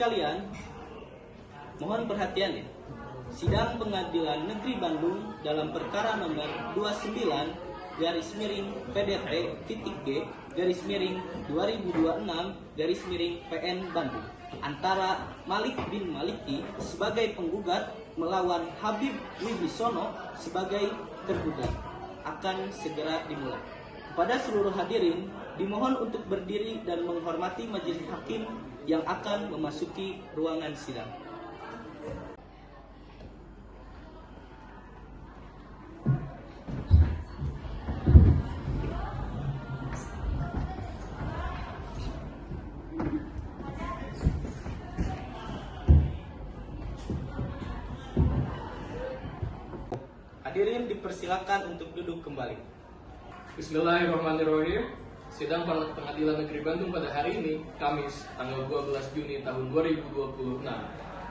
sekalian, mohon perhatian ya. Sidang Pengadilan Negeri Bandung dalam perkara nomor 29-PDP-G-2026-PN Bandung antara Malik bin Maliki sebagai penggugat melawan Habib Wibisono sebagai tergugat akan segera dimulai. Kepada seluruh hadirin, dimohon untuk berdiri dan menghormati majelis hakim yang akan memasuki ruangan sidang. Hadirin dipersilakan untuk duduk kembali. Bismillahirrahmanirrahim. Sidang Pengadilan Negeri Bandung pada hari ini, Kamis, tanggal 12 Juni tahun 2026,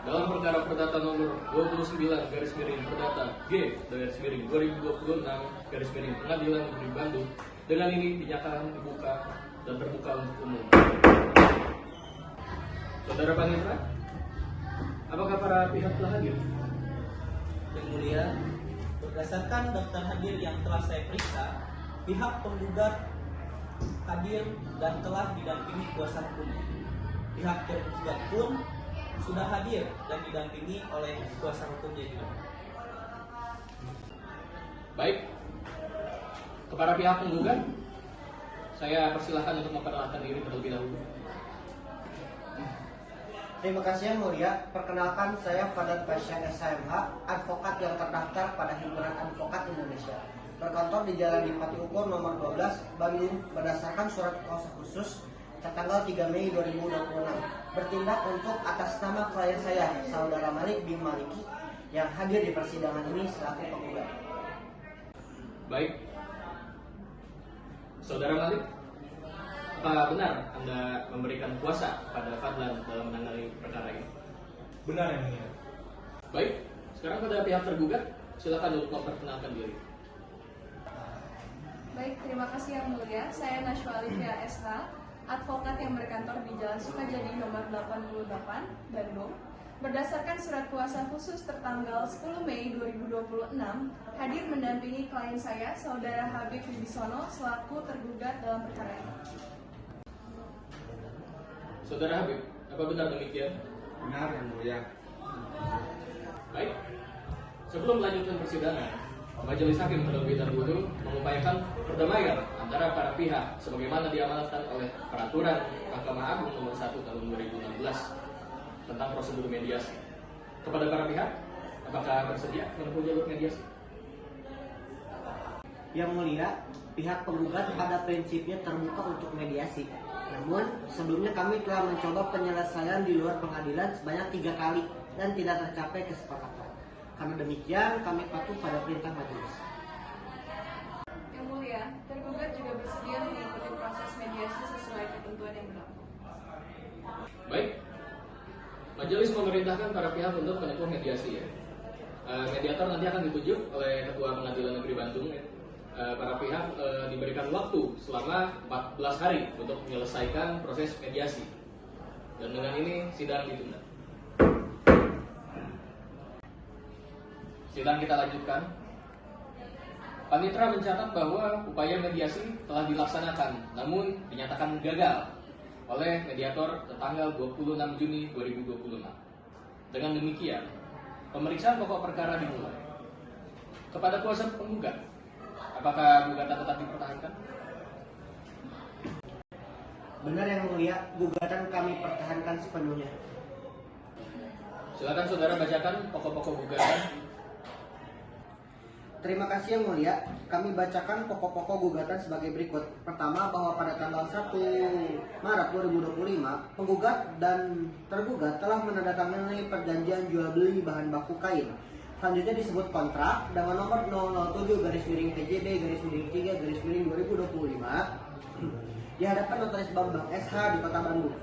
dalam perkara perdata nomor 29/Perdata G/2026 Pengadilan Negeri Bandung, dengan ini dinyatakan dibuka dan terbuka untuk umum. Saudara Panitra, apakah para pihak telah hadir? Yang mulia, berdasarkan daftar hadir yang telah saya periksa, pihak penggugat hadir dan telah didampingi kuasa hukum. Pihak tergugat pun sudah hadir dan didampingi oleh kuasa hukumnya juga. Baik, kepada pihak penggugat, saya persilahkan untuk memperkenalkan diri terlebih dahulu. Terima kasih Yang Mulia. Perkenalkan, saya Fadad Pasha SHMH, advokat yang terdaftar pada Himpunan Advokat Indonesia, berkantor di Jalan Dipati Ukur nomor 12, Bandung, berdasarkan surat kuasa khusus tertanggal 3 Mei 2026, bertindak untuk atas nama klien saya, Saudara Malik bin Maliki, yang hadir di persidangan ini selaku penggugat. Baik, Saudara Malik, apa benar Anda memberikan kuasa pada Fadlan dalam menangani perkara ini? Benar Yang Mulia. Baik, sekarang pada pihak tergugat, silakan untuk memperkenalkan diri. Baik, terima kasih Yang Mulia. Saya Nashwa Alifia SH, advokat yang berkantor di Jalan Sukajadi nomor 88, Bandung. Berdasarkan surat kuasa khusus tertanggal 10 Mei 2026, hadir mendampingi klien saya, Saudara Habib Wibisono, selaku tergugat dalam perkara ini. Saudara Habib, apa benar demikian? Benar Yang Mulia. Baik, sebelum melanjutkan persidangan, majelis hakim terlebih dahulu mengupayakan perdamaian antara para pihak sebagaimana diamanatkan oleh Peraturan Mahkamah Agung Nomor 1 Tahun 2016 tentang prosedur mediasi. Kepada para pihak, apakah bersedia menempuh jalur mediasi? Yang Mulia, pihak penggugat pada prinsipnya terbuka untuk mediasi. Namun, sebelumnya kami telah mencoba penyelesaian di luar pengadilan sebanyak 3 kali dan tidak tercapai kesepakatan. Karena demikian, kami patuh pada perintah majelis. Yang Mulia, tergugat juga bersedia mengikuti proses mediasi sesuai ketentuan yang berlaku. Baik, majelis memerintahkan para pihak untuk menempuh mediasi ya. Mediator nanti akan ditunjuk oleh Ketua Pengadilan Negeri Bandung ya. Para pihak diberikan waktu selama 14 hari untuk menyelesaikan proses mediasi. Dan dengan ini sidang ditunda. Sidang kita lanjutkan. Panitera mencatat bahwa upaya mediasi telah dilaksanakan, namun dinyatakan gagal oleh mediator tanggal 26 Juni 2026. Dengan demikian, pemeriksaan pokok perkara dimulai. Kepada kuasa penggugat, apakah gugatan tetap dipertahankan? Benar Yang Mulia, gugatan kami pertahankan sepenuhnya. Silakan saudara bacakan pokok-pokok gugatan. Terima kasih Yang Mulia, kami bacakan pokok-pokok gugatan sebagai berikut. Pertama, bahwa pada tanggal 1 Maret 2025, penggugat dan tergugat telah menandatangani perjanjian jual beli bahan baku kain. Selanjutnya disebut kontrak dengan nomor 007-3-3-2025 di hadapan Notaris Bambang SH di Kota Bandung.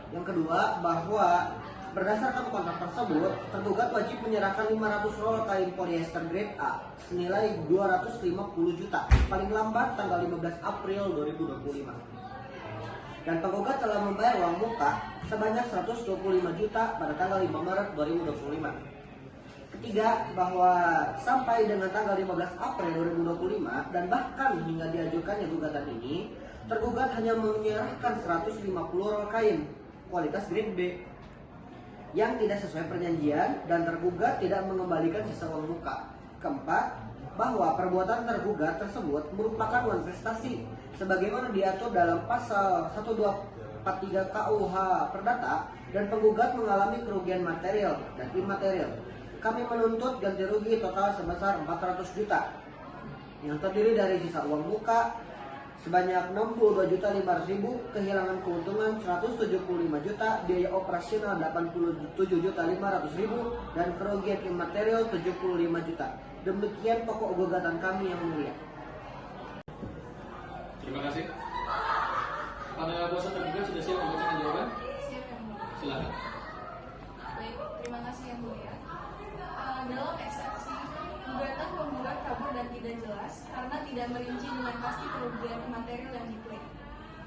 Yang kedua, bahwa berdasarkan kontrak tersebut, tergugat wajib menyerahkan 500 roll kain polyester grade A senilai 250 juta paling lambat tanggal 15 April 2025. dan penggugat telah membayar uang muka sebanyak 125 juta pada tanggal 5 Maret 2025. Ketiga, bahwa sampai dengan tanggal 15 April 2025 dan bahkan hingga diajukannya gugatan ini, tergugat hanya menyerahkan 150 roll kain kualitas grade B yang tidak sesuai perjanjian dan tergugat tidak mengembalikan sisa uang muka. Keempat, bahwa perbuatan tergugat tersebut merupakan uang prestasi sebagaimana diatur dalam pasal 1243 KUH Perdata dan penggugat mengalami kerugian material dan imaterial. Kami menuntut ganti rugi total sebesar 400 juta yang terdiri dari sisa uang muka sebanyak 62.500.000, kehilangan keuntungan 175 juta, biaya operasional 87.500.000 dan kerugian imaterial 75 juta. Demikian pokok gugatan kami yang mulia. Terima kasih. Pada kuasa tergugat sudah siap membacakan jawaban? Siap yang mulia. Silakan. Baik, terima kasih yang mulia. Dalam eksepsi, gugatan penggugat kabur dan tidak jelas karena tidak merinci dengan pasti kerugian material yang diklaim.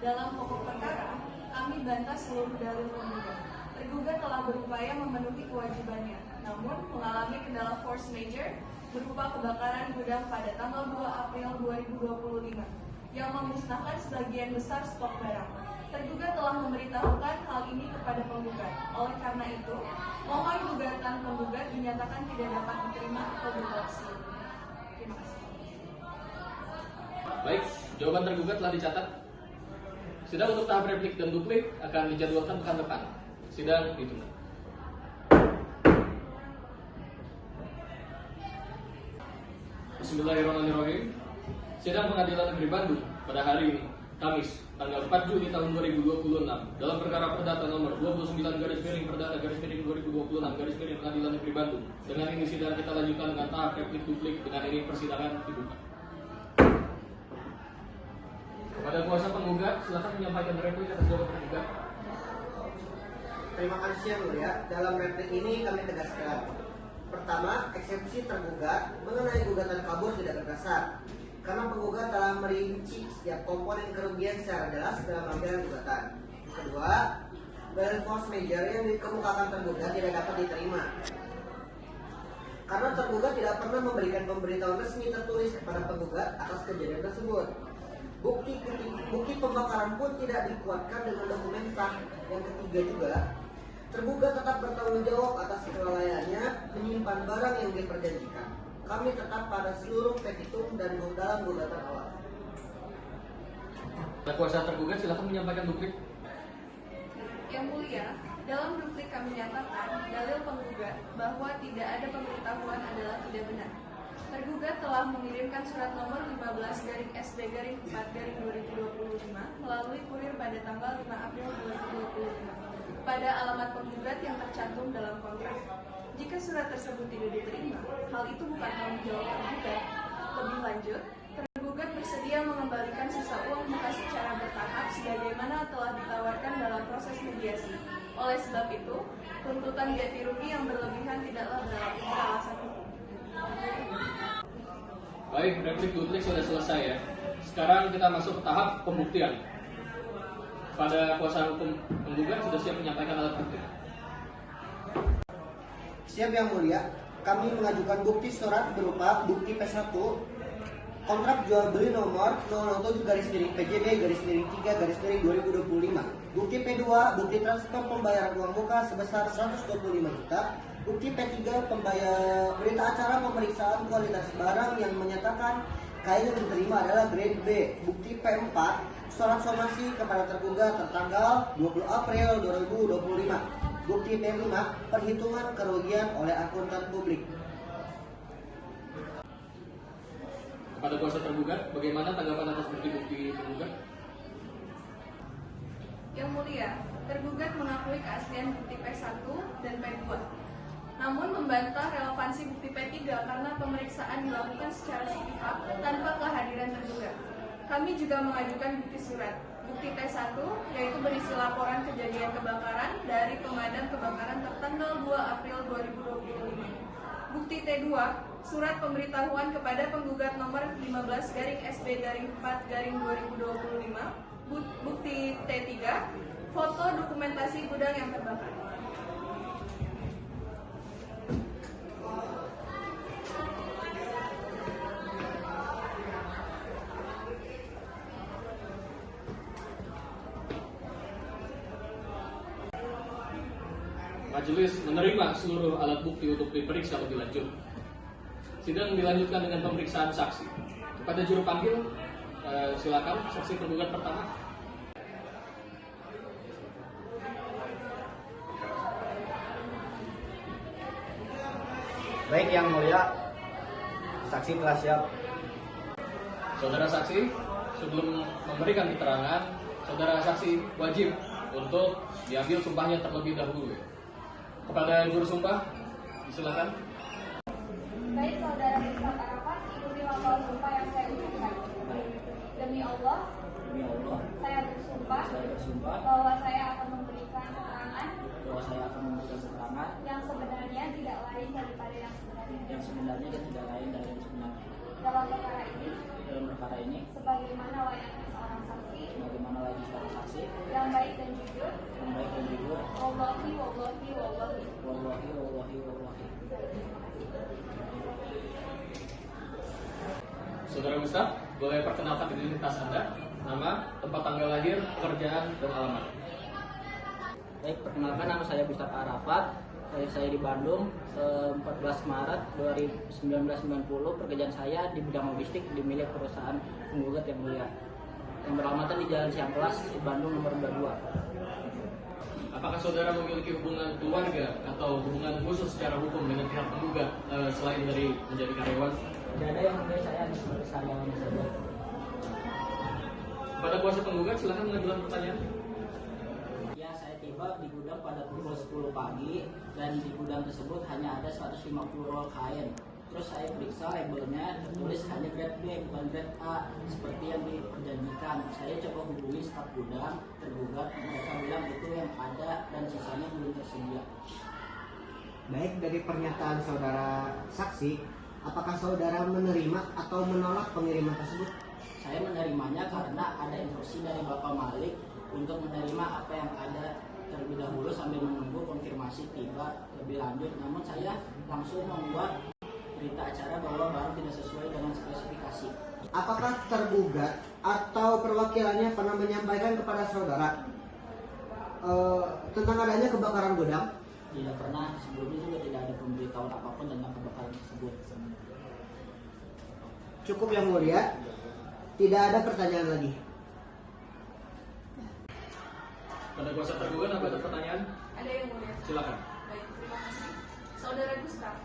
Dalam pokok perkara, kami bantah seluruh dalil penggugat. Tergugat telah berupaya memenuhi kewajibannya, namun mengalami kendala force majeure berupa kebakaran gudang pada tanggal 2 April 2025 yang memusnahkan sebagian besar stok barang. Tergugat telah memberitahukan hal ini kepada penggugat. Oleh karena itu, mohon gugatan penggugat dinyatakan tidak dapat diterima atau ditolak seluruhnya. Terima kasih. Baik, jawaban tergugat telah dicatat. Sidang untuk tahap replik dan duplik akan dijadwalkan pekan depan. Sidang ditunda. Bismillahirrahmanirrahim. Sidang Pengadilan Negeri Bandung pada hari ini, Kamis, tanggal 4 Juli tahun 2026 dalam perkara perdata nomor 29/Perdata/2026 Pengadilan Negeri Bandung. Dengan ini sidang kita lanjutkan dengan tahap replik duplik. Dengan ini persidangan dibuka. Kepada kuasa penggugat, silakan menyampaikan replik atas jawaban tergugat. Terima kasih yang mulia. Dalam replik ini kami tegaskan. Pertama, eksepsi tergugat mengenai gugatan kabur tidak berdasar karena penggugat telah merinci setiap komponen kerugian secara jelas dalam lampiran gugatan. Kedua, dalil force majeure yang dikemukakan tergugat tidak dapat diterima karena tergugat tidak pernah memberikan pemberitahuan resmi tertulis kepada penggugat atas kejadian tersebut. Bukti pembakaran pun tidak dikuatkan dengan dokumen sah. Yang ketiga juga, tergugat tetap bertanggung jawab atas kelalaiannya menyimpan barang yang diperjanjikan. Kami tetap pada seluruh petitum dan dalam gugatan awal. Kuasa tergugat silakan menyampaikan duplik. Yang mulia, dalam duplik kami nyatakan dalil penggugat bahwa tidak ada pemberitahuan adalah tidak benar. Tergugat telah mengirimkan surat nomor 15/S/4/2025 melalui kurir pada tanggal 5 April 2025 pada alamat penggugat yang tercantum dalam kontrak. Jika surat tersebut tidak diterima, hal itu bukan tanggung jawab tergugat. Lebih lanjut, tergugat bersedia mengembalikan sisa uang muka secara bertahap sebagaimana telah ditawarkan dalam proses mediasi. Oleh sebab itu, tuntutan ganti rugi yang berlebihan tidaklah beralasan hukum. Baik, replik duplik sudah selesai ya. Sekarang kita masuk ke tahap pembuktian. Pada kuasa hukum penggugat sudah siap menyampaikan alat bukti. Siap yang mulia, kami mengajukan bukti surat berupa bukti P1 kontrak jual beli nomor 007/PJB/3/2025. Bukti P2 bukti transfer pembayaran uang muka sebesar 125 juta. Bukti P3 berita acara pemeriksaan kualitas barang yang menyatakan kain yang diterima adalah grade B. Bukti P4 surat somasi kepada tergugat tertanggal 20 April 2025. Bukti P5 perhitungan kerugian oleh akuntan publik. Kepada kuasa tergugat, bagaimana tanggapan atas bukti-bukti tergugat? Yang mulia, tergugat mengakui keaslian bukti P1 dan P2, namun membantah relevansi bukti P3 karena pemeriksaan dilakukan secara sepihak tanpa kehadiran tergugat. Kami juga mengajukan bukti surat. Bukti T1 yaitu berisi laporan kejadian kebakaran dari pemadam kebakaran tertanggal 2 April 2025. Bukti T2 surat pemberitahuan kepada penggugat nomor 15/SB/4/2025 Bukti T3, foto dokumentasi gudang yang terbakar. Majelis menerima seluruh alat bukti untuk diperiksa lebih lanjut. Sidang dilanjutkan dengan pemeriksaan saksi. Kepada juru panggil, silakan saksi penggugat pertama. Baik Yang Mulia, saksi telah siap. Saudara saksi, sebelum memberikan keterangan, saudara saksi wajib untuk diambil sumpahnya terlebih dahulu. Kepada juru sumpah, silakan. Baik saudara Gustaf Arafat, ikuti lafal sumpah yang saya ucapkan. Demi Allah, saya bersumpah bahwa saya akan memberikan keterangan yang sebenarnya tidak lain daripada yang sebenarnya. Dalam perkara ini, sebagaimana layaknya seorang saksi yang baik dan jujur. Wallahi. Saudara Gustaf, boleh perkenalkan identitas Anda, nama, tempat tanggal lahir, pekerjaan, dan alamat. Baik, perkenalkan nama saya Gustaf Arafat. Saya di Bandung, 14 Maret 1990. Pekerjaan saya di bidang logistik di milik perusahaan penggugat Yang Mulia, yang beralamatkan di Jalan Siamplas, Bandung nomor 22. Apakah saudara memiliki hubungan keluarga atau hubungan khusus secara hukum dengan pihak penggugat selain dari menjadi karyawan? Tidak ada yang mulia, saya hanya sebagai karyawan saja. Kepada kuasa penggugat, silakan mengajukan pertanyaan. Ya, saya tiba di gudang pada pukul 10 pagi dan di gudang tersebut hanya ada 150 roll kain. Terus saya periksa labelnya, tertulis hanya grade B bukan grade A seperti yang diperjanjikan. Saya coba hubungi staf gudang tergugat, mereka bilang itu yang ada dan sisanya belum tersedia. Baik, dari pernyataan saudara saksi, apakah saudara menerima atau menolak pengiriman tersebut? Saya menerimanya karena ada instruksi dari Bapak Malik untuk menerima apa yang ada terlebih dahulu sambil menunggu konfirmasi tiba lebih lanjut. Namun saya langsung membuat berita acara bahwa barang tidak sesuai dengan spesifikasi. Apakah tergugat atau perwakilannya pernah menyampaikan kepada saudara tentang adanya kebakaran gudang? Tidak pernah, sebelumnya juga tidak ada pemberitahuan apapun tentang kebakaran tersebut. Cukup Yang Mulia, tidak ada pertanyaan lagi. Pada kuasa tergugat, apa ada pertanyaan? Ada yang mulia. Silakan. Baik, terima kasih. Saudara Gustaf,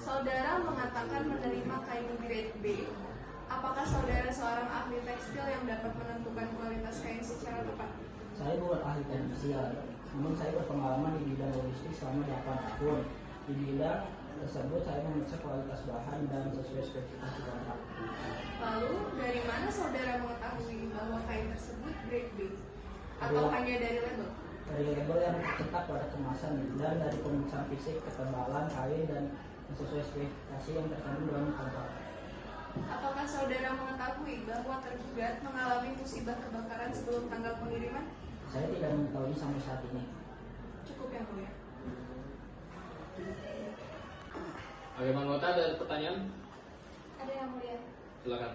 saudara mengatakan menerima kain grade B. Apakah saudara seorang ahli tekstil yang dapat menentukan kualitas kain secara tepat? Saya bukan ahli tekstil, namun saya berpengalaman di bidang logistik selama 8 tahun. Di bidang tersebut saya memeriksa kualitas bahan dan sesuai spesifikasi kontrak. Lalu, dari mana saudara mengetahui bahwa kain tersebut grade B? Atau hanya dari label? Dari label yang tercetak pada kemasan dan dari pemeriksaan fisik ketebalan kain dan sesuai spesifikasi yang terkandung dalam kontrak. Apakah saudara mengetahui bahwa tergugat mengalami musibah kebakaran sebelum tanggal pengiriman? Saya tidak mengetahui sampai saat ini. Cukup yang mulia. Bagaimana Nota, ada pertanyaan? ada yang mulia. Silakan.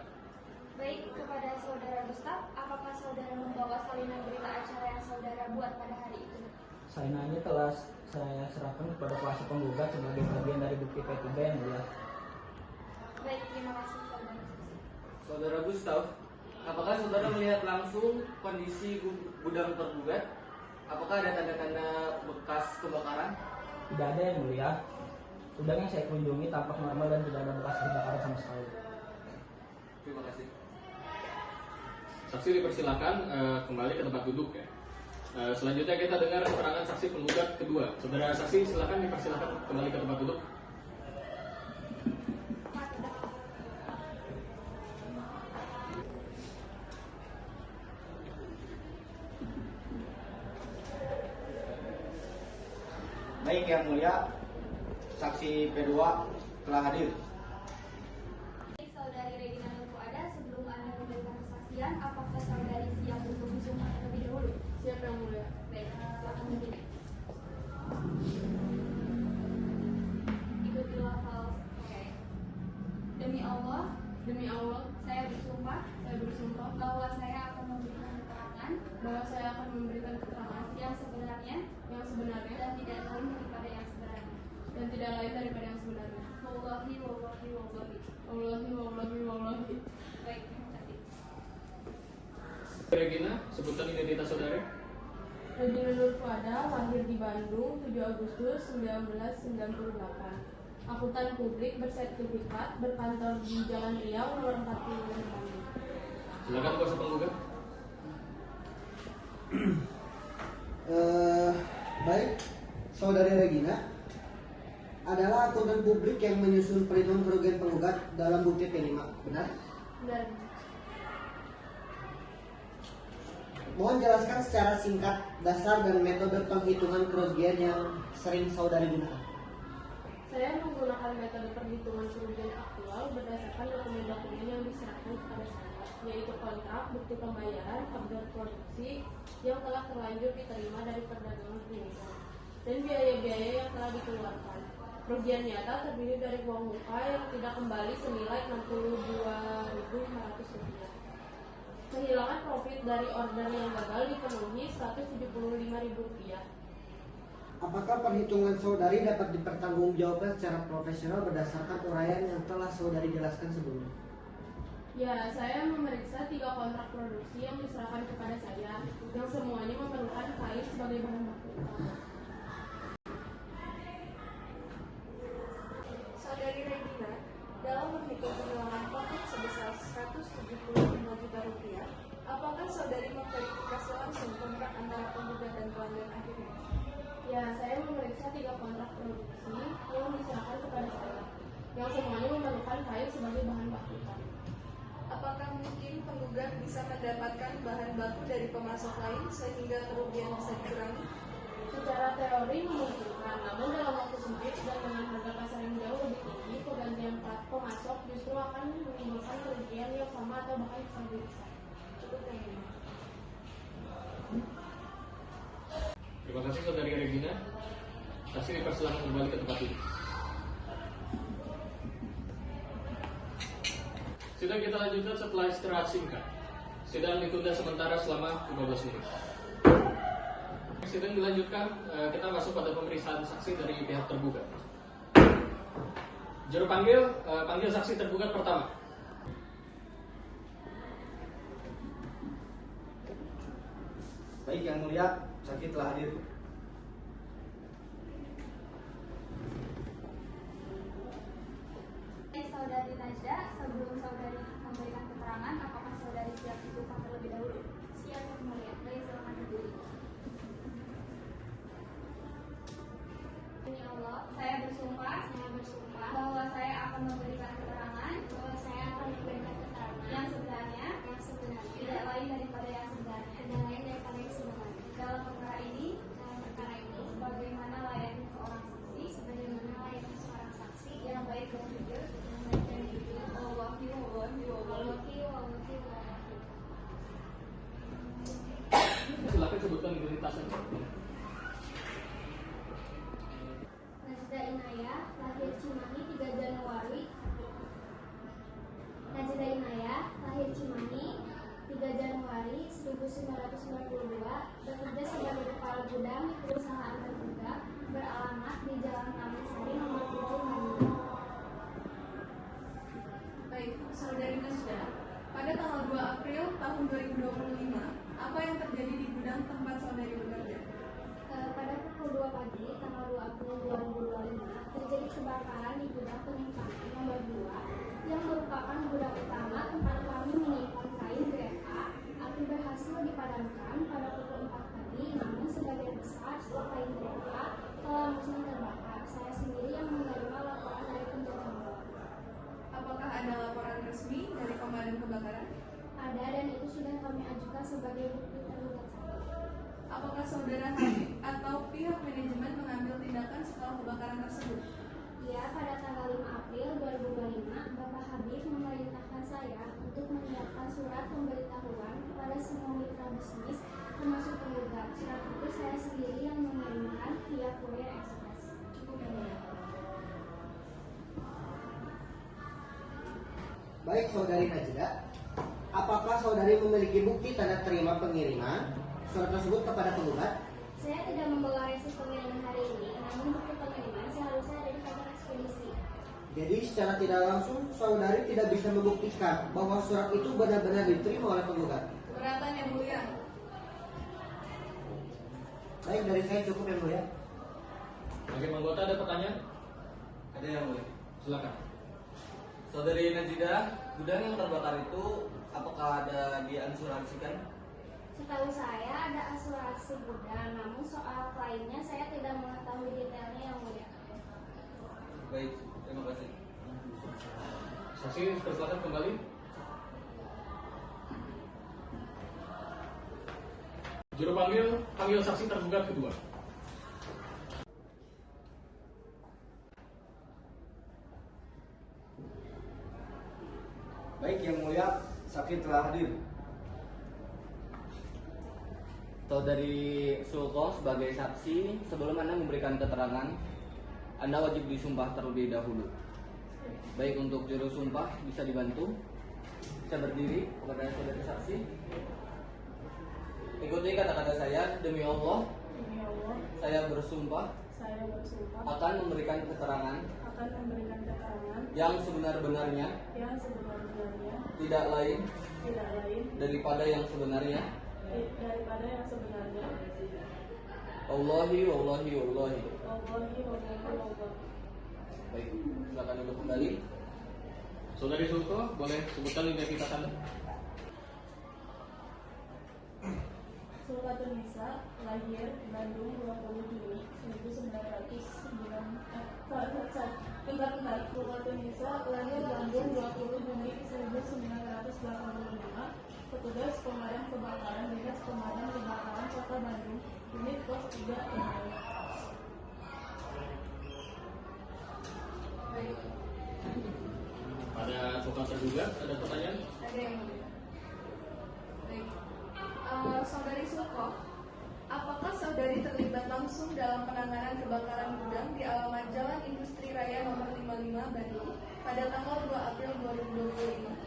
Baik, kepada saudara Gustaf, apakah saudara membawa salinan berita acara yang saudara buat pada hari itu? Salinannya telah saya serahkan kepada kuasa penggugat sebagai bagian dari bukti P3 yang mulia. Baik, terima kasih saudara. Saudara Gustaf, apakah saudara melihat langsung kondisi gudang tergugat? Apakah ada tanda-tanda bekas kebakaran? Tidak ada yang mulia. Gudang yang saya kunjungi tampak normal dan tidak ada bekas kebakaran sama sekali. Terima kasih. Saksi dipersilakan kembali ke tempat duduk ya. Selanjutnya kita dengar keterangan saksi penggugat kedua. Saudara saksi silakan dipersilakan kembali ke tempat duduk. Baik Yang Mulia, saksi P2 telah hadir. Saudari Regina Nuku ada, sebelum Anda memberikan kesaksian, apakah saudari siap untuk visum Yang Mulia. Baik, silakan berdiri. Ikuti lafal. Oke. Demi Allah, Saya bersumpah bahwa saya akan memberikan keterangan yang sebenarnya yang sebenarnya dan tidak lain daripada yang sebenarnya. yang sebenarnya. Wallahi, wallahi, wallahi. Wallahi. Baik, terima kasih. Regina, sebutkan identitas saudara. Regina Nur Fuada, lahir di Bandung 7 Agustus 1998. Akuntan publik bersertifikat, berkantor di Jalan Riau nomor 45 Bandung. Silakan kuasa penggugat. Baik, saudari Regina adalah akuntan publik yang menyusun perhitungan kerugian penggugat dalam bukti P5, benar? Benar. Mohon jelaskan secara singkat dasar dan metode penghitungan kerugian yang sering saudari gunakan. Saya menggunakan metode perhitungan kerugian aktual berdasarkan dokumen-dokumen yang diserahkan kepada saya, yaitu kontrak, bukti pembayaran, order produksi yang telah terlanjur diterima dari perdagangan Indonesia, dan biaya-biaya yang telah dikeluarkan. Kerugian nyata terdiri dari uang muka yang tidak kembali senilai Rp62.500. Kehilangan profit dari order yang gagal dipenuhi Rp175.000. Apakah perhitungan saudari dapat dipertanggungjawabkan secara profesional berdasarkan uraian yang telah saudari jelaskan sebelumnya? Ya, saya memeriksa 3 kontrak produksi yang diserahkan kepada saya, yang semuanya memerlukan kain sebagai bahan baku. Saudari Regina, dalam menghitung kehilangan profit sebesar Rp175 juta, apakah saudari memverifikasi langsung kontrak antara penggugat dan pelanggan akhirnya? Ya, saya memeriksa 3 kontrak produksi yang diserahkan kepada saya, yang semuanya memerlukan kain sebagai bahan baku. Apakah mungkin penggugat bisa mendapatkan bahan baku dari pemasok lain sehingga kerugian bisa dikurangi? Secara teori memungkinkan, namun dalam waktu sempit dan dengan harga pasar yang jauh lebih tinggi, pergantian pemasok justru akan menimbulkan kerugian yang sama atau bahkan lebih besar. Cukup yang ini. Terima kasih saudari Regina. Saksi dipersilakan kembali ke tempat duduk. Sidang kita lanjutkan setelah istirahat singkat. Sidang ditunda sementara selama 15 menit. Sidang dilanjutkan, kita masuk pada pemeriksaan saksi dari pihak tergugat. Juru panggil, panggil saksi tergugat pertama. Baik, Yang Mulia, saksi telah hadir. Saudari Najda, sebelum saudari memberikan keterangan, apakah saudari siap disumpah terlebih dahulu? Siap, Yang Mulia. Baik, silakan berdiri. Demi Allah, saya bersumpah bahwa saya akan memberikan keterangan yang sebenarnya tidak lain daripada yang sebenarnya dalam perkara ini sebagaimana layaknya seorang saksi yang baik dan jujur. Silakan sebutkan identitasnya. Najda Inaya, lahir Cimahi 3 Januari. Najda Inaya, lahir Cimahi 3 Januari 1992, bekerja sebagai kepala gudang di perusahaan terbuka beralamat di Jalan Taman nomor 7 Bandung. Baik, saudari Najda, pada tanggal 2 April tahun 2025, apa yang terjadi di gudang tempat saudari bekerja? Pada pukul 2 pagi, tanggal 2 April 2025, terjadi kebakaran di gudang penyimpanan nomor 2 yang merupakan gudang utama tempat kami menyimpan kain GFA. Api berhasil dipadamkan pada pukul 4 pagi, namun sebagian besar stok kain GFA telah musnah terbakar. Saya sendiri yang menerima laporan dari penjaga bawah. Apakah ada laporan resmi dari pemadam kebakaran? Ada, dan itu sudah kami ajukan sebagai bukti tergugat saya. Apakah saudara Habib atau pihak manajemen mengambil tindakan setelah kebakaran tersebut? Ya, pada tanggal 5 April 2025, Bapak Habib memerintahkan saya untuk menyiapkan surat pemberitahuan kepada semua mitra bisnis termasuk penggugat. Surat itu saya sendiri yang mengirimkan via kurir ekspres. Cukup yang mulia. Baik saudari Najda, apakah saudari memiliki bukti tanda terima pengiriman surat tersebut kepada penggugat? Saya tidak membawa resis pengiriman hari ini, namun bukti pengiriman seharusnya ada di kantor ekspedisi. Jadi secara tidak langsung saudari tidak bisa membuktikan bahwa surat itu benar-benar diterima oleh penggugat. Keberatan yang mulia. Baik, dari saya cukup yang mulia. Bagi anggota ada pertanyaan? Ada yang mulia. Silakan. Saudari Najida, gudang yang terbakar itu apakah ada diasuransikan? Setahu saya ada asuransi gudang, namun soal lainnya saya tidak mengetahui detailnya yang mulia. Baik, terima kasih. Saksi persilakan kembali. Juru panggil saksi tergugat kedua. Baik yang mulia, saksi telah hadir. Saudari Sulko sebagai saksi, sebelum Anda memberikan keterangan, Anda wajib disumpah terlebih dahulu. Baik, untuk juru sumpah bisa dibantu. Bisa berdiri kepada saudari saksi. Ikuti kata-kata saya, demi Allah, Demi Allah, saya bersumpah saya bersumpah akan memberikan keterangan akan memberikan keterangan yang sebenar-benarnya, yang sebenar-benarnya, tidak lain tidak lain daripada yang sebenarnya. daripada yang sebenarnya. Wallahi, wallahi, wallahi. Wallahi, wallahi, wallahi. Baik, silakan duduk kembali. Saudari Sulko, boleh sebutkan identitas Anda? Sulfatun Nisa, lahir Bandung 20 Juli 1909. Bentar. Sulfatun Nisa, lahir Bandung 20 Juli 1985. Petugas pemadam kebakaran Dinas Pemadam Kebakaran Kota Bandung, unit pos 3 Bandung. Baik. Pada soal tergugat ada pertanyaan? Ada yang mulia. Baik. Saudari Sulko, apakah saudari terlibat langsung dalam penanganan kebakaran gudang di alamat Jalan Industri Raya nomor 55 Bandung pada tanggal 2 April 2025?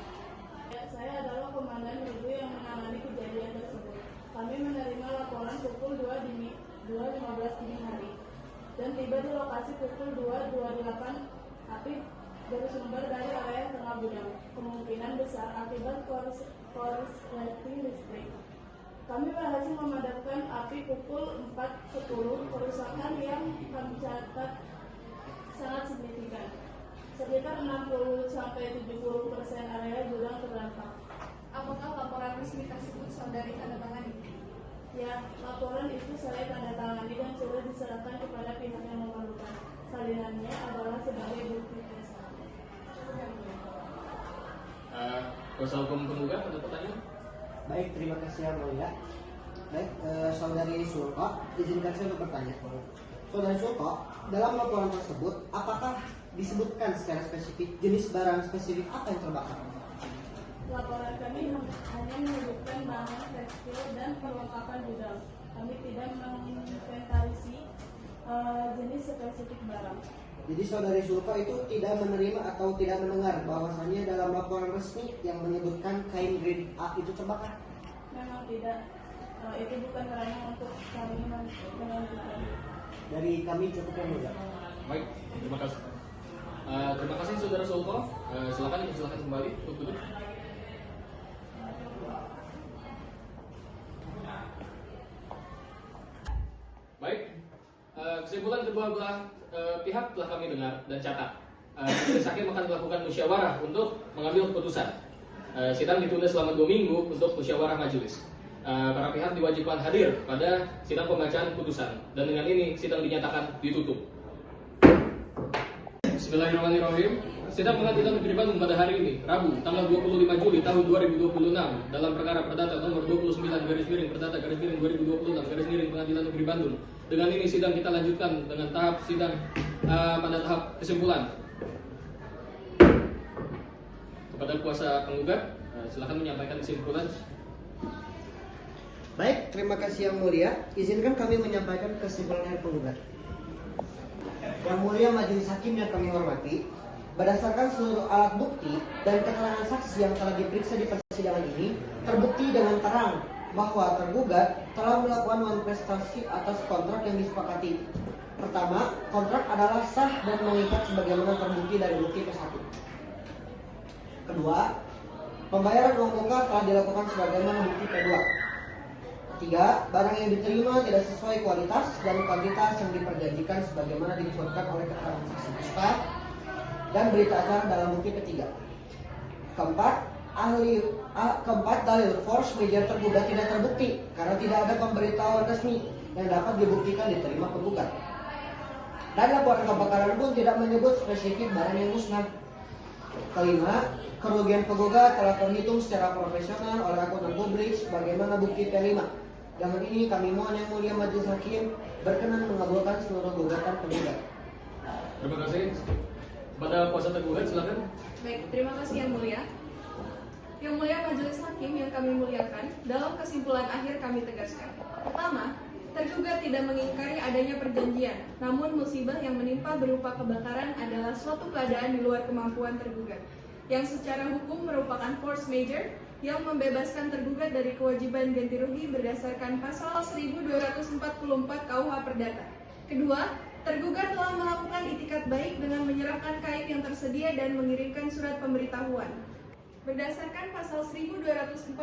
Ya, saya adalah komandan regu yang menangani kejadian tersebut. Kami menerima laporan pukul 2.15 dini hari dan tiba di lokasi pukul 2.28. Api bersumber dari area tengah gudang, kemungkinan besar akibat korsleting listrik. Kami berhasil memadamkan api pukul 4.10. Kerusakan yang kami catat sangat signifikan. Sekitar 60-70% area gudang terdampak. Apakah laporan resmi tersebut saudari tanda tangani? Ya, laporan itu saya tanda tangani dan sudah diserahkan kepada pihak yang memerlukan. Salinannya adalah sebagai bukti tes. Kuasa hukum penggugat ada pertanyaan? Baik, terima kasih yang mulia. Baik, saudari Sulko, izinkan saya untuk bertanya. Saudari Sulko, dalam laporan tersebut, apakah disebutkan secara spesifik jenis barang spesifik apa yang terbakar? Laporan kami hanya menyebutkan bahan tekstil dan perlengkapan gudang. Kami tidak menginventarisasi jenis spesifik barang. Jadi saudari Sulko itu tidak menerima atau tidak mendengar bahwasannya dalam laporan resmi yang menyebutkan kain grade A itu terbakar? Memang tidak. Itu bukan ranah untuk kami menentukan. Dari kami cukup yang mulia. Baik, terima kasih. Terima kasih saudara Sulko. Silakan kembali untuk duduk. Baik, kesimpulan kedua belah pihak telah kami dengar dan catat. Majelis hakim akan melakukan musyawarah untuk mengambil keputusan. Sidang ditunda selama 2 minggu untuk musyawarah majelis. Para pihak diwajibkan hadir pada sidang pembacaan putusan dan dengan ini sidang dinyatakan ditutup. Bismillahirrahmanirrahim. Sidang Pengadilan Negeri Bandung pada hari ini, Rabu, tanggal 25 Juli tahun 2026 dalam perkara perdata nomor 29/2026/2026 Pengadilan Negeri Bandung. Dengan ini sidang kita lanjutkan dengan tahap sidang pada tahap kesimpulan. Kepada kuasa penggugat, silakan menyampaikan kesimpulan. Baik, terima kasih Yang Mulia. Izinkan kami menyampaikan kesimpulan dari penggugat. Yang Mulia Majelis Hakim yang kami hormati, berdasarkan seluruh alat bukti dan keterangan saksi yang telah diperiksa di persidangan ini, terbukti dengan terang bahwa tergugat telah melakukan manifestasi atas kontrak yang disepakati. Pertama, kontrak adalah sah dan mengikat sebagaimana terbukti dari bukti P1. Kedua, pembayaran uang muka telah dilakukan sebagaimana bukti P2. Ketiga, barang yang diterima tidak sesuai kualitas dan kuantitas yang diperjanjikan sebagaimana disebutkan oleh keterangan saksi Ustaz dan berita acara dalam bukti P3. Keempat, dalil force major tergugat tidak terbukti karena tidak ada pemberitahuan resmi yang dapat dibuktikan diterima penggugat. Dan laporan kebakaran pun tidak menyebut spesifik barang yang musnah. Kelima, kerugian penggugat telah terhitung secara profesional oleh akuntan publik sebagaimana bukti P5. Dengan ini kami mohon Yang Mulia Majelis Hakim berkenan mengabulkan seluruh gugatan penggugat. Terima kasih. Pada kuasa tergugat silakan. Baik, terima kasih Yang Mulia. Yang Mulia Majelis Hakim yang kami muliakan, dalam kesimpulan akhir kami tegaskan. Pertama, tergugat tidak mengingkari adanya perjanjian, namun musibah yang menimpa berupa kebakaran adalah suatu keadaan di luar kemampuan tergugat, yang secara hukum merupakan force major yang membebaskan tergugat dari kewajiban ganti rugi berdasarkan pasal 1244 KUH Perdata. Kedua, tergugat telah melakukan itikat baik dengan menyerahkan kain yang tersedia dan mengirimkan surat pemberitahuan berdasarkan pasal 1244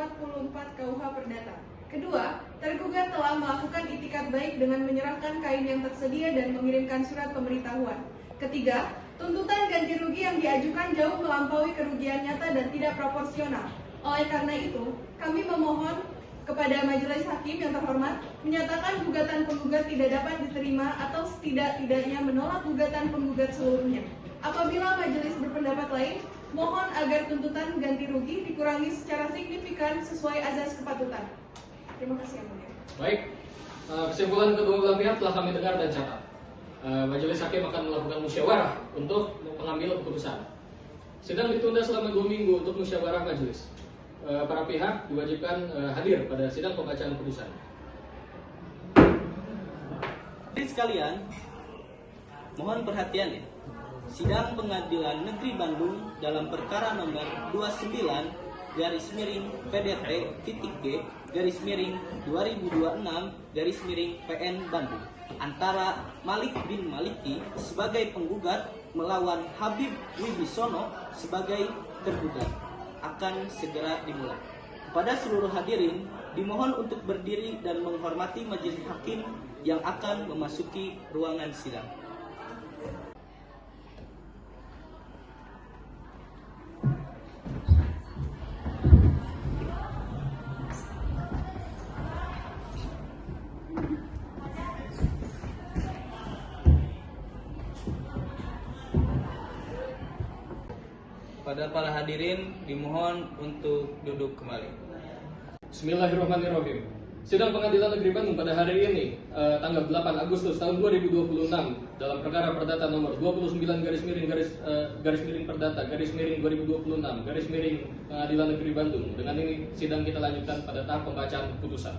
KUH Perdata. Kedua, tergugat telah melakukan itikat baik dengan menyerahkan kain yang tersedia dan mengirimkan surat pemberitahuan. Ketiga, tuntutan ganti rugi yang diajukan jauh melampaui kerugian nyata dan tidak proporsional. Oleh karena itu, kami memohon kepada Majelis Hakim yang terhormat menyatakan gugatan penggugat tidak dapat diterima atau setidak-tidaknya menolak gugatan penggugat seluruhnya. Apabila majelis berpendapat lain, mohon agar tuntutan ganti rugi dikurangi secara signifikan sesuai azas kepatutan. Terima kasih Yang Mulia. Baik, kesimpulan kedua belah pihak telah kami dengar dan catat. Majelis Hakim akan melakukan musyawarah untuk mengambil keputusan. Sidang ditunda selama 2 minggu untuk musyawarah majelis. Para pihak diwajibkan hadir pada sidang pembacaan putusan. Hadirin sekalian, mohon perhatian ya. Sidang Pengadilan Negeri Bandung dalam perkara nomor 29-G/2026/PN Bandung antara Malik bin Maliki sebagai penggugat melawan Habib Wibisono sebagai tergugat akan segera dimulai. Kepada seluruh hadirin, dimohon untuk berdiri dan menghormati majelis hakim yang akan memasuki ruangan sidang. Pada para hadirin dimohon untuk duduk kembali. Bismillahirrahmanirrahim. Sidang Pengadilan Negeri Bandung pada hari ini, tanggal 8 Agustus tahun 2026 dalam perkara perdata nomor 29/Perdata/2026 Pengadilan Negeri Bandung. Dengan ini sidang kita lanjutkan pada tahap pembacaan putusan.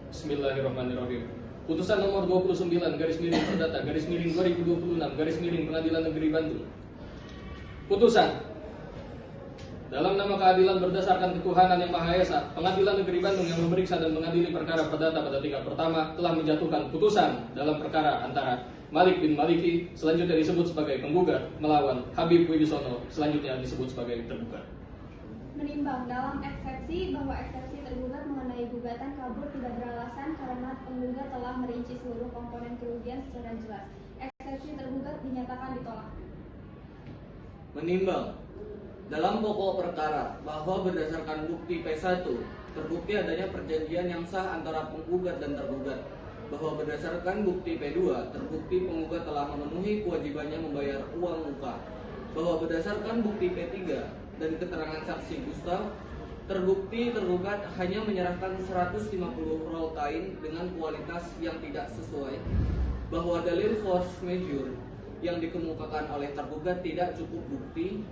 Bismillahirrahmanirrahim. Putusan nomor 29/Perdata/2026 Pengadilan Negeri Bandung. Putusan. Dalam nama keadilan berdasarkan ketuhanan yang Maha Esa, Pengadilan Negeri Bandung yang memeriksa dan mengadili perkara perdata pada tingkat pertama telah menjatuhkan putusan dalam perkara antara Malik bin Maliki, selanjutnya disebut sebagai penggugat, melawan Habib Wibisono, selanjutnya disebut sebagai tergugat. Menimbang dalam eksepsi bahwa eksepsi tergugat mengenai gugatan kabur tidak beralasan karena penggugat telah merinci seluruh komponen kerugian secara jelas. Eksepsi tergugat dinyatakan ditolak. Menimbang dalam pokok perkara bahwa berdasarkan bukti P1 terbukti adanya perjanjian yang sah antara penggugat dan tergugat, bahwa berdasarkan bukti P2 terbukti penggugat telah memenuhi kewajibannya membayar uang muka, bahwa berdasarkan bukti P3 dan keterangan saksi Gustav terbukti tergugat hanya menyerahkan 150 roll kain dengan kualitas yang tidak sesuai, bahwa dalil force majeure yang dikemukakan oleh tergugat tidak cukup bukti,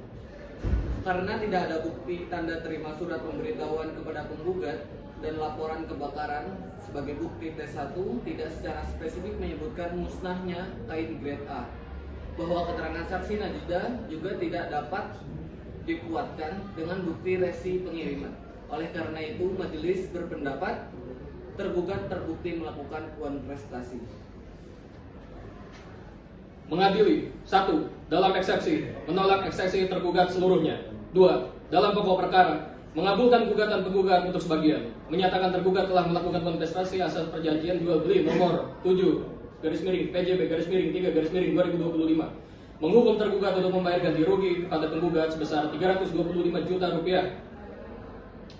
Karena tidak ada bukti tanda terima surat pemberitahuan kepada penggugat dan laporan kebakaran sebagai bukti T1 tidak secara spesifik menyebutkan musnahnya kain grade A, bahwa keterangan saksi Najda juga tidak dapat dikuatkan dengan bukti resi pengiriman. Oleh karena itu, majelis berpendapat tergugat terbukti melakukan kontrastasi. Mengadili. 1. Dalam eksepsi, menolak eksepsi tergugat seluruhnya. 2. Dalam pokok perkara, mengabulkan gugatan penggugat untuk sebagian, menyatakan tergugat telah melakukan kontestasi atas perjanjian jual beli nomor 7/PJB/3/2025, menghukum tergugat untuk membayar ganti rugi kepada penggugat sebesar 325 juta rupiah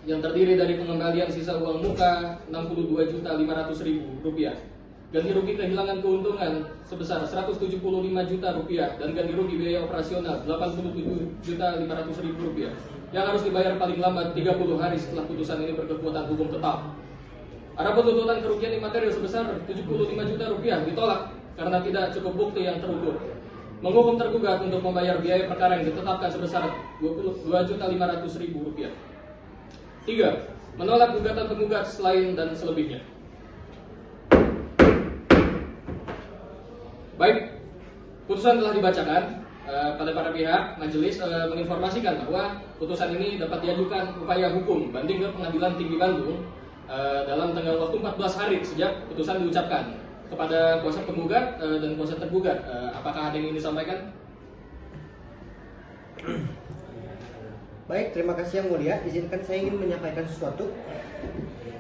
yang terdiri dari pengembalian sisa uang muka 62.500.000 rupiah, ganti rugi kehilangan keuntungan sebesar 175 juta rupiah, dan ganti rugi biaya operasional 87.500.000 rupiah yang harus dibayar paling lambat 30 hari setelah putusan ini berkekuatan hukum tetap. Adapun tuntutan kerugian imaterial sebesar 75 juta rupiah ditolak karena tidak cukup bukti yang terukur. Menghukum tergugat untuk membayar biaya perkara yang ditetapkan sebesar 22.500.000 rupiah. 3. Menolak gugatan penggugat selain dan selebihnya. Baik, putusan telah dibacakan. Pada para pihak, majelis menginformasikan bahwa putusan ini dapat diajukan upaya hukum banding ke Pengadilan Tinggi Bandung dalam tenggang waktu 14 hari sejak putusan diucapkan. Kepada kuasa penggugat dan kuasa tergugat, apakah ada yang ingin disampaikan? Baik, terima kasih Yang Mulia. Izinkan saya ingin menyampaikan sesuatu.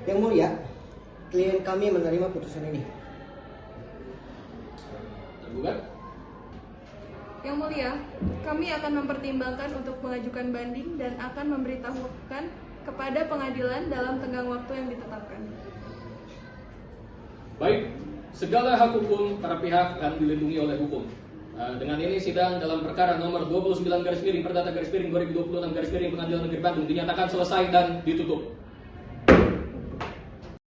Yang Mulia, klien kami menerima putusan ini. Tergugat? Yang Mulia, kami akan mempertimbangkan untuk mengajukan banding dan akan memberitahukan kepada pengadilan dalam tenggang waktu yang ditetapkan. Baik, segala hak hukum para pihak akan dilindungi oleh hukum. Dengan ini sidang dalam perkara nomor 29/Perdata/2026 Pengadilan Negeri Bandung dinyatakan selesai dan ditutup.